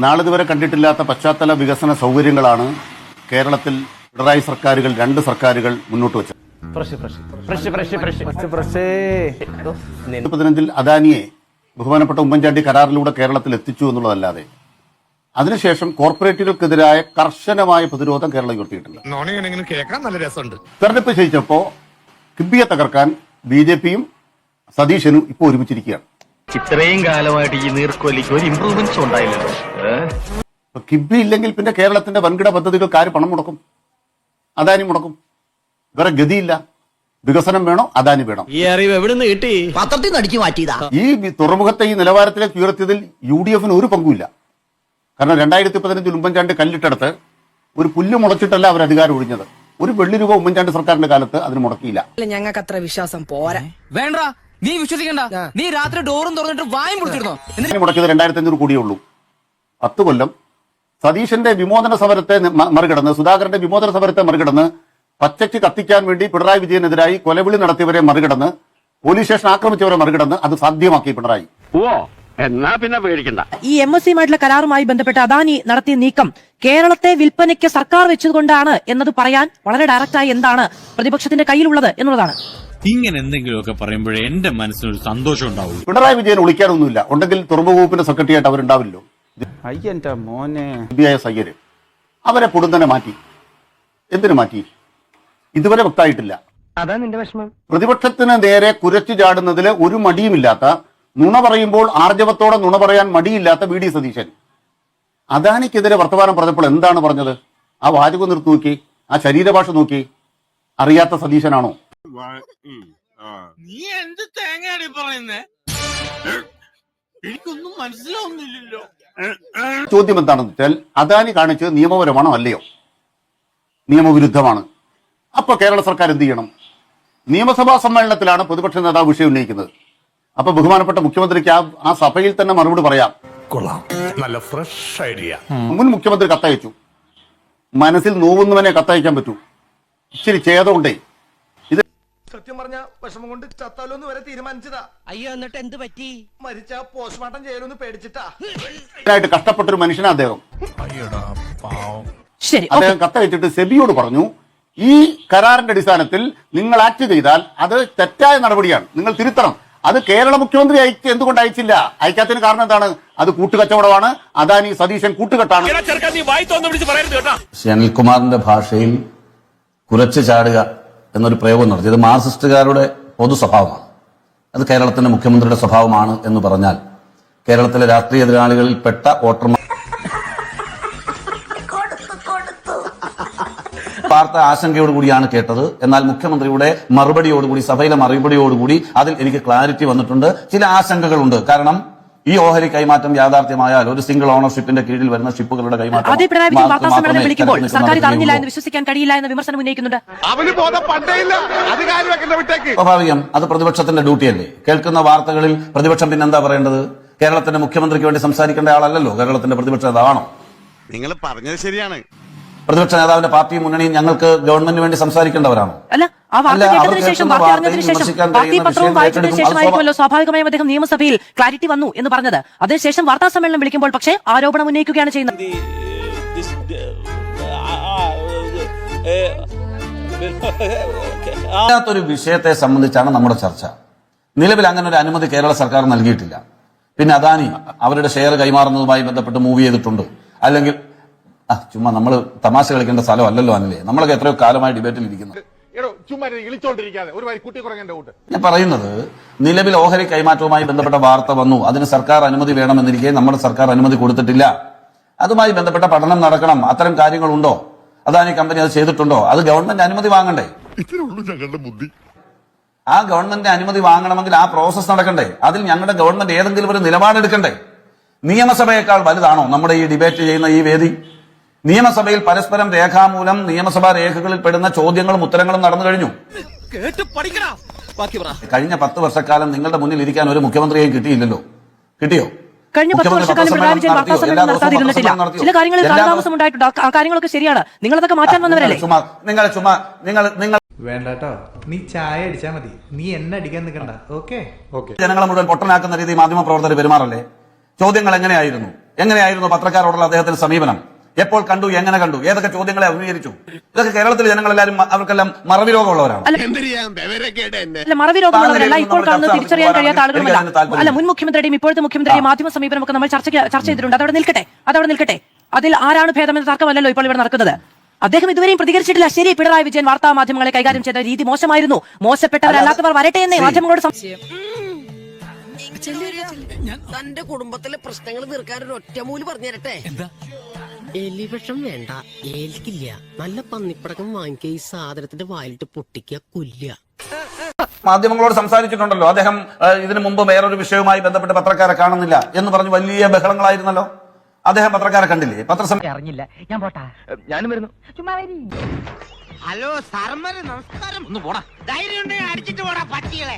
നാളിതുവരെ കണ്ടിട്ടില്ലാത്ത പശ്ചാത്തല വികസന സൗകര്യങ്ങളാണ് കേരളത്തിൽ പിണറായി സർക്കാരുകൾ, 2 സർക്കാരുകൾ മുന്നോട്ട് വെച്ചത്. 2015 അദാനിയെ ബഹുമാനപ്പെട്ട ഉമ്മൻചാണ്ടി കരാറിലൂടെ കേരളത്തിൽ എത്തിച്ചു എന്നുള്ളതല്ലാതെ അതിനുശേഷം കോർപ്പറേറ്റുകൾക്കെതിരായ കർശനമായ പ്രതിരോധം കേരളം ഉയർത്തിയിട്ടുണ്ട്. തെരഞ്ഞെടുപ്പ് ജയിച്ചപ്പോ കിബിയെ തകർക്കാൻ BJPയും സതീശനും ഇപ്പോൾ ഒരുമിച്ചിരിക്കുകയാണ്. ഇത്രയും കാലമായിട്ട് ഈ നീർക്കോലിക്ക് ഒരു ഇംപ്രൂവ്മെന്റ്സ് ഉണ്ടായില്ലല്ലോ. കിബി ഇല്ലെങ്കിൽ പിന്നെ കേരളത്തിന്റെ വൻകിട പദ്ധതികൾക്ക് ആര് പണം മുടക്കും? അദാനി മുടക്കും. വേറെ ഗതിയില്ല. വികസനം വേണോ, അദാനി വേണം. ഈ അറിവ് എവിടെ നിന്ന് കിട്ടി? പത്രത്തിൽ നിന്ന് അടിച്ചു മാറ്റിയതാ. ഈ തുറമുഖത്തെ ഈ നിലവാരത്തിലേക്ക് ഉയർത്തിയതിൽ UDFന് ഒരു പങ്കുമില്ല. കാരണം 2015 ഉമ്മൻചാണ്ടി കല്ലിട്ടെടുത്ത് ഒരു പുല്ല് മുളച്ചിട്ടല്ല അവർ അധികാരം ഒഴിഞ്ഞത്. ഒരു വെള്ളി രൂപ ഉമ്മൻചാണ്ടി സർക്കാരിന്റെ കാലത്ത് അതിന് മുടക്കിയില്ല. ഞങ്ങൾക്ക് അത്ര വിശ്വാസം പോരാ. വേണ്ട, നീ വിശ്വസിക്കണ്ട. നീ രാത്രി ഡോറും തുറന്നിട്ട് വായും പൊളിച്ചിരുന്നോ? മുടക്കിയത് 2500 കോടിയേ ഉള്ളൂ. 10 കൊല്ലം സതീശന്റെ വിമോചന സമരത്തെ മറികടന്ന്, സുധാകരന്റെ വിമോചന സമരത്തെ മറികടന്ന്, പച്ചയ്ക്ക് കത്തിക്കാൻ വേണ്ടി പിണറായി വിജയനെതിരായി കൊലവിളി നടത്തിയവരെ മറികടന്ന്, പോലീസ് സ്റ്റേഷൻ ആക്രമിച്ചവരെ മറികടന്ന് അത് സാധ്യമാക്കി പിണറായി. എന്നാ പിന്നെ പേടിക്കണ്ട. ഈ MSCയുമായിട്ടുള്ള കരാറുമായി ബന്ധപ്പെട്ട് അദാനി നടത്തിയ നീക്കം കേരളത്തെ വിൽപ്പനയ്ക്ക് സർക്കാർ വെച്ചതുകൊണ്ടാണ് എന്നത് പറയാൻ വളരെ ഡയറക്റ്റായി എന്താണ് പ്രതിപക്ഷത്തിന്റെ കയ്യിലുള്ളത് എന്നുള്ളതാണ്. ഇങ്ങനെ എന്തെങ്കിലുമൊക്കെ പറയുമ്പോഴേ എന്റെ മനസ്സിനൊരു സന്തോഷം ഉണ്ടാവുള്ളൂ. പിണറായി വിജയൻ ഒളിക്കാനൊന്നുമില്ല. ഉണ്ടെങ്കിൽ തുറമുഖ വകുപ്പിന്റെ സെക്രട്ടറി ആയിട്ട് അവരുണ്ടാവില്ലോ. സയ്യര് അവരെ പൊടുന്നനെ മാറ്റി. എന്തിനു മാറ്റി? ഇതുവരെ വ്യക്തമായിട്ടില്ല. അതാ നിന്റെ വിഷമം. പ്രതിപക്ഷത്തിന് നേരെ കുരച്ചു ചാടുന്നതിൽ ഒരു മടിയുമില്ലാത്ത, നുണ പറയുമ്പോൾ ആർജവത്തോടെ നുണ പറയാൻ മടിയില്ലാത്ത VD സതീശൻ അദാനിക്കെതിരെ വർത്തമാനം പറഞ്ഞപ്പോൾ എന്താണ് പറഞ്ഞത്? ആ വാചകം നിർത്തി നോക്കി, ആ ശരീരഭാഷ നോക്കി. അറിയാത്ത സതീശനാണോ? നീ എന്ത് തേങ്ങയാടി പറയുന്നേ? എനിക്കൊന്നും മനസ്സിലാവുന്നില്ലല്ലോ. ചോദ്യം എന്താണെന്ന് വെച്ചാൽ, അദാനി കാണിച്ചത് നിയമപരമാണോ അല്ലയോ? നിയമവിരുദ്ധമാണ്. അപ്പൊ കേരള സർക്കാർ എന്ത് ചെയ്യണം? നിയമസഭാ സമ്മേളനത്തിലാണ് പ്രതിപക്ഷ നേതാവ് വിഷയം ഉന്നയിക്കുന്നത്. അപ്പൊ ബഹുമാനപ്പെട്ട മുഖ്യമന്ത്രിക്ക് ആ സഭയിൽ തന്നെ മറുപടി പറയാം. കൊള്ളാം, നല്ല ഫ്രഷ് ഐഡിയ. മുൻ മുഖ്യമന്ത്രി കത്തയച്ചു. മനസ്സിൽ നോവുന്നവനെ കത്തയക്കാൻ പറ്റൂ. ഇച്ചിരി ഛേദമുണ്ടേ. ഇത് സത്യം പറഞ്ഞ വിഷമം കൊണ്ട് ചത്താലോന്ന് വരെ തീരുമാനിച്ചതാ. അയ്യോ, എന്നിട്ട് എന്ത് പറ്റി? മരിച്ച പോസ്റ്റ്മോർട്ടം ചെയ്യലൊന്ന് പേടിച്ചിട്ടാ. കഷ്ടപ്പെട്ടൊരു മനുഷ്യനാ അദ്ദേഹം. ശരി, അദ്ദേഹം കത്തയച്ചിട്ട് സെബിയോട് പറഞ്ഞു, ഈ കരാറിന്റെ അടിസ്ഥാനത്തിൽ നിങ്ങൾ ആക്ട് ചെയ്താൽ അത് തെറ്റായ നടപടിയാണ്, നിങ്ങൾ തിരുത്തണം. അത് കേരള മുഖ്യമന്ത്രി എന്തുകൊണ്ട് അയച്ചില്ല? അയക്കാത്തതിന് കാരണം എന്താണ്? അത് കൂട്ടുകച്ചവടമാണ്. അദാനി സതീശൻ കൂട്ടുകെട്ടാണ്. അനിൽകുമാറിന്റെ ഭാഷയിൽ കുരച്ചു ചാടുക എന്നൊരു പ്രയോഗം നടത്തി. ഇത് മാർക്സിസ്റ്റുകാരുടെ പൊതു സ്വഭാവമാണ്. അത് കേരളത്തിന്റെ മുഖ്യമന്ത്രിയുടെ സ്വഭാവമാണ് എന്ന് പറഞ്ഞാൽ കേരളത്തിലെ രാഷ്ട്രീയ എതിരാളികളിൽ പെട്ട വോട്ടർമാർ വാർത്ത ആശങ്കയോടുകൂടിയാണ് കേട്ടത്. എന്നാൽ മുഖ്യമന്ത്രിയുടെ മറുപടിയോടുകൂടി, സഭയിലെ മറുപടിയോടുകൂടി അതിൽ എനിക്ക് ക്ലാരിറ്റി വന്നിട്ടുണ്ട്. ചില ആശങ്കകളുണ്ട്. കാരണം ഈ ഓഹരി കൈമാറ്റം യാഥാർത്ഥ്യമായാൽ ഒരു സിംഗിൾ ഓണർഷിപ്പിന്റെ കീഴിൽ വരുന്ന ഷിപ്പുകളുടെ കൈമാറ്റം വിളിക്കുമ്പോൾ സർക്കാർ അറിഞ്ഞില്ല എന്ന് വിശ്വസിക്കാൻ കഴിയില്ല എന്ന വിമർശനം ഉന്നയിക്കുന്നുണ്ട്. സ്വാഭാവികം, അത് പ്രതിപക്ഷത്തിന്റെ ഡ്യൂട്ടിയല്ലേ. കേൾക്കുന്ന വാർത്തകളിൽ പ്രതിപക്ഷം പിന്നെന്താ പറയേണ്ടത്? കേരളത്തിന്റെ മുഖ്യമന്ത്രിക്ക് വേണ്ടി സംസാരിക്കേണ്ട ആളല്ലല്ലോ കേരളത്തിന്റെ പ്രതിപക്ഷ നേതാവാണോ? നിങ്ങൾ പറഞ്ഞത് ശരിയാണ്. പ്രതിപക്ഷ നേതാവിന്റെ പാർട്ടിയും മുന്നണിയും ഞങ്ങൾക്ക് ഗവൺമെന്റിന് വേണ്ടി സംസാരിക്കേണ്ടവരാണോ? അല്ല, ആ വാർത്ത കേട്ടതിനു ശേഷം, വാർത്ത അറിഞ്ഞതിനു ശേഷം, പാർട്ടി പത്രവും വായിച്ചതിനു ശേഷമായിരിക്കുമല്ലോ സ്വാഭാവികമായും അദ്ദേഹം നിയമസഭയിൽ ക്ലാരിറ്റി വന്നു എന്ന് പറഞ്ഞത്. അതിനുശേഷം വാർത്താ സമ്മേളനം വിളിക്കുമ്പോൾ പക്ഷേ ആരോപണം ഉന്നയിക്കുകയാണ് ചെയ്യുന്നത്. ഒരു വിഷയത്തെ സംബന്ധിച്ചാണ് നമ്മുടെ ചർച്ച. നിലവിൽ അങ്ങനെ ഒരു അനുമതി കേരള സർക്കാർ നൽകിയിട്ടില്ല. പിന്നെ അദാനി അവരുടെ ഷെയർ കൈമാറുന്നതുമായി ബന്ധപ്പെട്ട് മൂവ് ചെയ്തിട്ടുണ്ട്. അല്ലെങ്കിൽ ചുമ്മാ നമ്മൾ തമാശ കളിക്കേണ്ട സ്ഥലമല്ലല്ലോ അനിലേ. നമ്മളൊക്കെ എത്രയോ കാലമായി ഡിബേറ്റിൽ ഇരിക്കുന്നു. ഞാൻ പറയുന്നത്, നിലവിൽ ഓഹരി കൈമാറ്റവുമായി ബന്ധപ്പെട്ട വാർത്ത വന്നു. അതിന് സർക്കാർ അനുമതി വേണമെന്നിരിക്കെ നമ്മുടെ സർക്കാർ അനുമതി കൊടുത്തിട്ടില്ല. അതുമായി ബന്ധപ്പെട്ട പഠനം നടക്കണം. അത്തരം കാര്യങ്ങളുണ്ടോ? അദാനി കമ്പനി അത് ചെയ്തിട്ടുണ്ടോ? അത് ഗവൺമെന്റ് അനുമതി വാങ്ങണ്ടേ? ആ ഗവൺമെന്റ് അനുമതി വാങ്ങണമെങ്കിൽ ആ പ്രോസസ് നടക്കണ്ടേ? അതിൽ ഞങ്ങളുടെ ഗവൺമെന്റ് ഏതെങ്കിലും ഒരു നിലപാടെടുക്കണ്ടേ? നിയമസഭയേക്കാൾ വലുതാണോ നമ്മുടെ ഈ ഡിബേറ്റ് ചെയ്യുന്ന ഈ വേദി? നിയമസഭയിൽ പരസ്പരം രേഖാമൂലം നിയമസഭാ രേഖകളിൽ പെടുന്ന ചോദ്യങ്ങളും ഉത്തരങ്ങളും നടന്നു കഴിഞ്ഞു. കഴിഞ്ഞ 10 വർഷക്കാലം നിങ്ങളുടെ മുന്നിൽ ഇരിക്കാൻ ഒരു മുഖ്യമന്ത്രിയെയും കിട്ടിയില്ലല്ലോ. കിട്ടിയോ? കഴിഞ്ഞ 10 വർഷക്കാലം പിണറായി വിജയൻ വാർത്താ സമ്മേളനം നടത്താതിരുന്നിട്ടില്ല. ചില കാര്യങ്ങളിൽ കാലതാമസം ഉണ്ടായിട്ടുണ്ട്. ആ കാര്യങ്ങളൊക്കെ ശരിയാണ്. നിങ്ങളതൊക്കെ മാറ്റാൻ വന്നവരല്ലേ? വേണ്ടട്ടോ, നീ ചായ അടിച്ചാ മതി. നീ എന്നെ അടിക്കാൻ നിൽക്കണ്ട. ഓക്കെ. ജനങ്ങളെ മുഴുവൻ പൊട്ടനാക്കുന്ന രീതി മാധ്യമ പ്രവർത്തകർ പെരുമാറല്ലേ? ചോദ്യങ്ങൾ എങ്ങനെയായിരുന്നു? എങ്ങനെയായിരുന്നു പത്രക്കാരോടുള്ള അദ്ദേഹത്തിന്റെ സമീപനം? എപ്പോൾ കണ്ടു, എങ്ങനെ കണ്ടു, ഏതൊക്കെ ചോദ്യങ്ങളെ അഭിമുഖീകരിച്ചു? ഇതൊക്കെ കേരളത്തിലെ ജനങ്ങളെല്ലാവരും അവർക്കെല്ലാം മറവി രോഗമുള്ളവരാണ്. അല്ല, മറവി രോഗമുള്ളവരല്ല, ഇപ്പോൾ കാണുന്നത് തിരിച്ചറിയാൻ കഴിയാത്ത ആളുകളുമല്ല. അല്ല, മുൻ മുഖ്യമന്ത്രിയുടെയും ഇപ്പോഴത്തെ മുഖ്യമന്ത്രിയുടെയും മാധ്യമ സമീപനമൊക്കെ നമ്മൾ ചർച്ച ചെയ്തിട്ടുണ്ട്. അതവിടെ നിൽക്കട്ടെ. അതിൽ ആരാണ് ഭേദമെന്ന തർക്കമല്ലല്ലോ ഇപ്പോൾ ഇവിടെ നടക്കുന്നത്. അദ്ദേഹം ഇതുവരെയും പ്രതികരിച്ചിട്ടില്ല. ശരി, പിണറായി വിജയൻ വാർത്താ മാധ്യമങ്ങളെ കൈകാര്യം ചെയ്ത രീതി മോശമായിരുന്നു. മോശപ്പെട്ടവരല്ലാത്തവർ വരട്ടെ എന്നേ മാധ്യമങ്ങളോട് തന്റെ കുടുംബത്തിലെ പ്രശ്നങ്ങൾ തീർക്കാൻ ഒരു ഒറ്റമൂല് പറഞ്ഞു തരട്ടെ. എലിവിഷം വേണ്ട, ഏൽക്കില്ല. നല്ല പന്നിപ്പടക്കം വാങ്ങിക്കുക, ഈ സാധനത്തിന്റെ വായിലിട്ട് പൊട്ടിക്കുക, കൊല്ലുക. മാധ്യമങ്ങളോട് സംസാരിച്ചിട്ടുണ്ടല്ലോ. അദ്ദേഹം ഇതിനു മുമ്പ് വേറൊരു വിഷയവുമായി ബന്ധപ്പെട്ട് പത്രക്കാരെ കാണുന്നില്ല എന്ന് പറഞ്ഞു വലിയ ബഹളങ്ങളായിരുന്നല്ലോ. അദ്ദേഹം പത്രക്കാരെ കണ്ടില്ലേ? അറിഞ്ഞില്ല, ഞാൻ പോട്ടാ. ഞാനും വരുന്നു. ഹലോ സാറന്മാരെ, നമസ്കാരം. ഒന്ന് പോടാ. ധൈര്യം ഉണ്ടെങ്കിൽ അടിച്ചിട്ട് പോടാ പട്ടികളെ.